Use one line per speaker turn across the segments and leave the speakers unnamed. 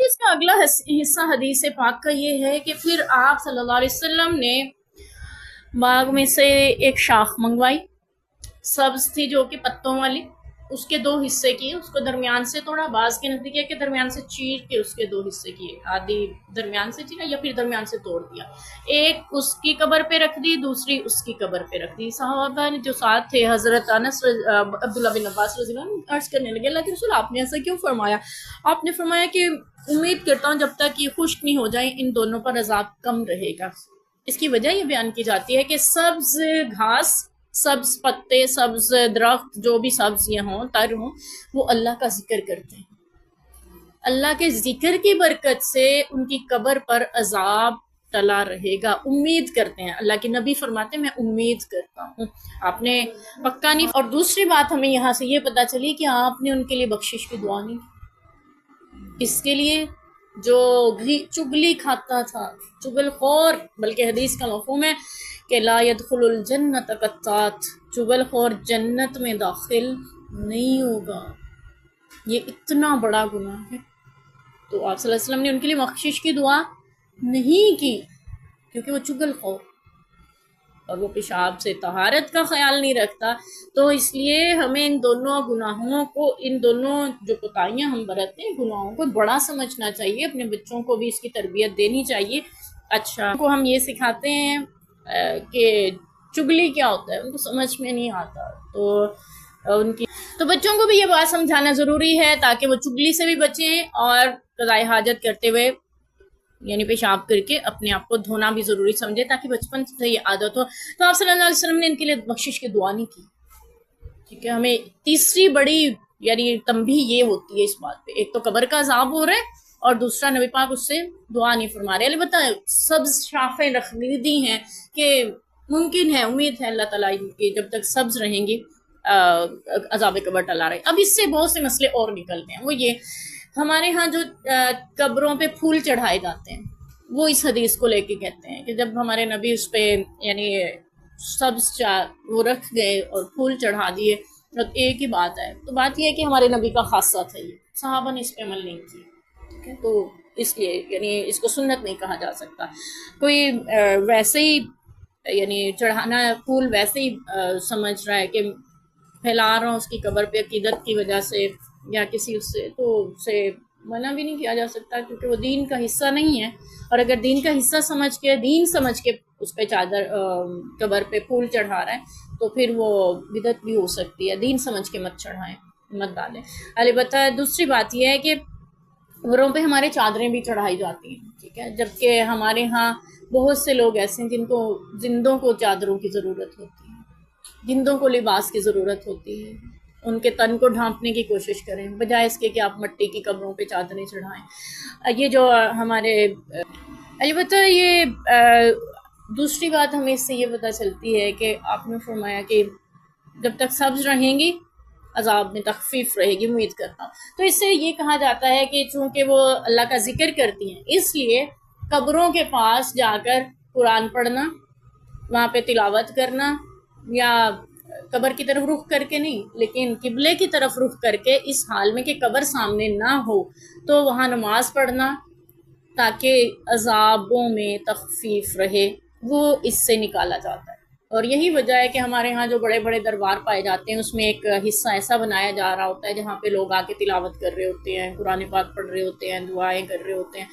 اس کا اگلا حصہ حدیث پاک کا یہ ہے کہ پھر آپ صلی اللہ علیہ وسلم نے باغ میں سے ایک شاخ منگوائی، سبز تھی جو کہ پتوں والی، اس کے دو حصے کیے، اس کو درمیان سے توڑا، بعض کے نزدیک ہے کہ درمیان سے چیر کے اس کے دو حصے کیے، آدھی درمیان سے چیرا یا پھر درمیان سے توڑ دیا، ایک اس کی قبر پہ رکھ دی، دوسری اس کی قبر پہ رکھ دی۔ صحابہ نے جو ساتھ تھے، حضرت انس عبداللہ بن عباس رضی اللہ عنہ عرض کرنے لگے، اللہ کے رسول آپ نے ایسا کیوں فرمایا؟ آپ نے فرمایا کہ امید کرتا ہوں جب تک یہ خشک نہیں ہو جائیں ان دونوں پر عذاب کم رہے گا۔ اس کی وجہ یہ بیان کی جاتی ہے کہ سبز گھاس، سبز پتے، سبز درخت، جو بھی سبزیاں ہوں، تر ہوں، وہ اللہ کا ذکر کرتے ہیں، اللہ کے ذکر کی برکت سے ان کی قبر پر عذاب ٹلا رہے گا، امید کرتے ہیں۔ اللہ کے نبی فرماتے ہیں میں امید کرتا ہوں، آپ نے پکا نہیں۔ اور دوسری بات ہمیں یہاں سے یہ پتا چلی کہ آپ نے ان کے لیے بخشش کی دعا نہیں کی، اس کے لیے جو چگلی کھاتا تھا، چگل خور، بلکہ حدیث کا مفہوم ہے کہ لا يدخل الجنت قطات، چگل خور جنت میں داخل نہیں ہوگا، یہ اتنا بڑا گناہ ہے۔ تو آپ صلی اللہ علیہ وسلم نے ان کے لیے بخشش کی دعا نہیں کی کیونکہ وہ چگل خور اور وہ پیشاب سے طہارت کا خیال نہیں رکھتا۔ تو اس لیے ہمیں ان دونوں گناہوں کو، ان دونوں جو کوتاہیاں ہم برتتے ہیں، گناہوں کو بڑا سمجھنا چاہیے، اپنے بچوں کو بھی اس کی تربیت دینی چاہیے۔ اچھا کو ہم یہ سکھاتے ہیں کہ چگلی کیا ہوتا ہے، ان کو سمجھ میں نہیں آتا، تو بچوں کو بھی یہ بات سمجھانا ضروری ہے تاکہ وہ چگلی سے بھی بچیں، اور قضائے حاجت کرتے ہوئے یعنی پیشاب کر کے اپنے آپ کو دھونا بھی ضروری سمجھے تاکہ بچپن سے یہ عادت ہو۔ تو آپ صلی اللہ علیہ وسلم نے ان کے لیے بخشش کی دعا نہیں کی، ٹھیک ہے۔ ہمیں تیسری بڑی یعنی تنبیہ یہ ہوتی ہے اس بات پہ، ایک تو قبر کا عذاب ہو رہا ہے اور دوسرا نبی پاک اس سے دعا نہیں فرما رہے۔ البتہ سبز شاخیں رکھ دی ہیں کہ ممکن ہے، امید ہے اللہ تعالیٰ کی جب تک سبز رہیں گی عذاب قبر ٹلا رہے۔ اب اس سے بہت سے مسئلے اور نکلتے ہیں، وہ یہ ہمارے ہاں جو قبروں پہ پھول چڑھائے جاتے ہیں، وہ اس حدیث کو لے کے کہتے ہیں کہ جب ہمارے نبی اس پہ یعنی سبز وہ رکھ گئے اور پھول چڑھا دیے، اور ایک ہی بات ہے، تو بات یہ ہے کہ ہمارے نبی کا خاصہ تھا، یہ صحابہ نے اس پہ عمل نہیں کیا، ٹھیک ہے۔ تو اس لیے یعنی اس کو سنت نہیں کہا جا سکتا۔ کوئی ویسے ہی یعنی چڑھانا پھول ویسے ہی سمجھ رہا ہے کہ پھیلا رہا ہوں اس کی قبر پہ عقیدت کی وجہ سے یا کسی اس سے، تو اسے منع بھی نہیں کیا جا سکتا کیونکہ وہ دین کا حصہ نہیں ہے، اور اگر دین کا حصہ سمجھ کے، دین سمجھ کے اس پہ چادر قبر پہ پھول چڑھا رہا ہے تو پھر وہ بدعت بھی ہو سکتی ہے، دین سمجھ کے مت چڑھائیں، مت ڈالیں۔ البتہ دوسری بات یہ ہے کہ قبروں پہ ہمارے چادریں بھی چڑھائی جاتی ہیں، ٹھیک ہے، جبکہ ہمارے ہاں بہت سے لوگ ایسے ہیں جن کو زندوں کو چادروں کی ضرورت ہوتی ہے، زندوں کو لباس کی ضرورت ہوتی ہے، ان کے تن کو ڈھانپنے کی کوشش کریں بجائے اس کے کہ آپ مٹی کی قبروں پہ چادریں چڑھائیں۔ یہ جو ہمارے البتہ یہ دوسری بات ہمیں اس سے یہ پتہ چلتی ہے کہ آپ نے فرمایا کہ جب تک سبز رہیں گی عذاب میں تخفیف رہے گی، امید کرتا ہوں۔ تو اس سے یہ کہا جاتا ہے کہ چونکہ وہ اللہ کا ذکر کرتی ہیں، اس لیے قبروں کے پاس جا کر قرآن پڑھنا، وہاں پہ تلاوت کرنا، یا قبر کی طرف رخ کر کے نہیں لیکن قبلے کی طرف رخ کر کے، اس حال میں کہ قبر سامنے نہ ہو تو وہاں نماز پڑھنا تاکہ عذابوں میں تخفیف رہے، وہ اس سے نکالا جاتا ہے۔ اور یہی وجہ ہے کہ ہمارے ہاں جو بڑے بڑے دربار پائے جاتے ہیں اس میں ایک حصہ ایسا بنایا جا رہا ہوتا ہے جہاں پہ لوگ آ کے تلاوت کر رہے ہوتے ہیں، قرآن پاک پڑھ رہے ہوتے ہیں، دعائیں کر رہے ہوتے ہیں،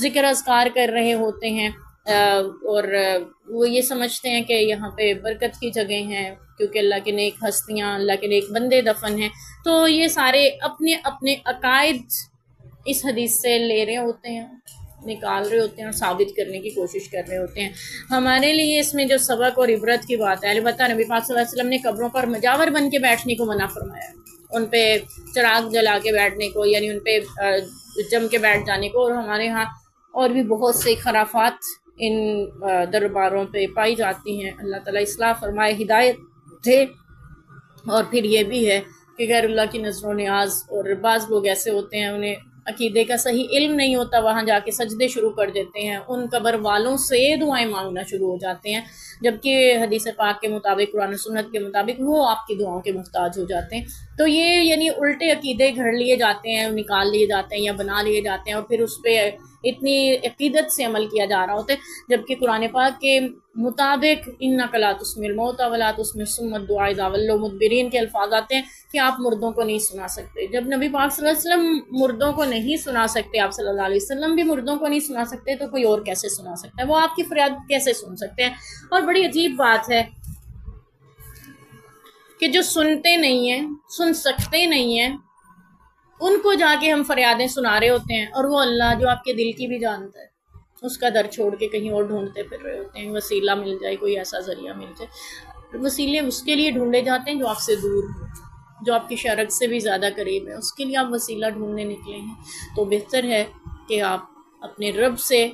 ذکر اذکار کر رہے ہوتے ہیں، اور وہ یہ سمجھتے ہیں کہ یہاں پہ برکت کی جگہ ہیں کیونکہ اللہ کے نیک ہستیاں، اللہ کے نیک بندے دفن ہیں۔ تو یہ سارے اپنے اپنے عقائد اس حدیث سے لے رہے ہوتے ہیں، نکال رہے ہوتے ہیں اور ثابت کرنے کی کوشش کر رہے ہوتے ہیں۔ ہمارے لیے اس میں جو سبق اور عبرت کی بات ہے، البتہ نبی پاک صلی اللہ علیہ وسلم نے قبروں پر مجاور بن کے بیٹھنے کو منع فرمایا، ان پہ چراغ جلا کے بیٹھنے کو، یعنی ان پہ جم کے بیٹھ جانے کو، اور ہمارے ہاں اور بھی بہت سے خرافات ان درباروں پہ پائی جاتی ہیں۔ اللہ تعالیٰ اصلاح فرمائے، ہدایت دے۔ اور پھر یہ بھی ہے کہ غیر اللہ کی نظر و نیاز، اور بعض لوگ ایسے ہوتے ہیں انہیں عقیدے کا صحیح علم نہیں ہوتا وہاں جا کے سجدے شروع کر دیتے ہیں، ان قبر والوں سے دعائیں مانگنا شروع ہو جاتے ہیں، جبکہ حدیث پاک کے مطابق، قرآن و سنت کے مطابق وہ آپ کی دعاؤں کے محتاج ہو جاتے ہیں۔ تو یہ یعنی الٹے عقیدے گھڑ لیے جاتے ہیں، نکال لیے جاتے ہیں یا بنا لیے جاتے ہیں، اور پھر اس پہ اتنی عقیدت سے عمل کیا جا رہا ہوتا ہے، جبکہ قرآن پاک کے مطابق اِنَّکَ لَا تُسْمِعُ الْمَوْتَىٰ وَلَا تُسْمِعُ الصُّمَّ الدُّعَاءَ اِذَا وَلَّوْا مُدْبِرِينَ کے الفاظ آتے ہیں کہ آپ مردوں کو نہیں سنا سکتے۔ جب نبی پاک صلی اللہ علیہ وسلم مردوں کو نہیں سنا سکتے، آپ صلی اللہ علیہ وسلم بھی مردوں کو نہیں سنا سکتے، تو کوئی اور کیسے سنا سکتا ہے؟ وہ آپ کی فریاد کیسے سن سکتے ہیں؟ اور بڑی عجیب بات ہے کہ جو سنتے نہیں ہیں، سن سکتے نہیں ہیں، ان کو جا کے ہم فریادیں سنا رہے ہوتے ہیں، اور وہ اللہ جو آپ کے دل کی بھی جانتا ہے، اس کا در چھوڑ کے کہیں اور ڈھونڈتے پھر رہے ہوتے ہیں، وسیلہ مل جائے، کوئی ایسا ذریعہ مل جائے۔ وسیلے اس کے لیے ڈھونڈے جاتے ہیں جو آپ سے دور ہو، جو آپ کی شرک سے بھی زیادہ قریب ہے، اس کے لیے آپ وسیلہ ڈھونڈنے نکلے ہیں۔ تو بہتر ہے کہ آپ اپنے رب سے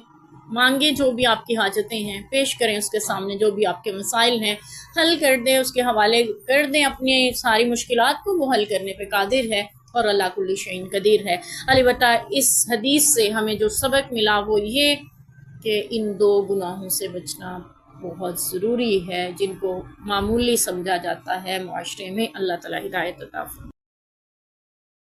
مانگیں، جو بھی آپ کی حاجتیں ہیں پیش کریں اس کے سامنے، جو بھی آپ کے مسائل ہیں حل کر دیں، اس کے حوالے کر دیں اپنی ساری مشکلات کو، وہ حل کرنے پہ قادر ہے، اور اللہ کل شیء قدیر ہے۔ البتہ اس حدیث سے ہمیں جو سبق ملا وہ یہ کہ ان دو گناہوں سے بچنا بہت ضروری ہے، جن کو معمولی سمجھا جاتا ہے معاشرے میں۔ اللہ تعالیٰ ہدایت عطا فرمائے۔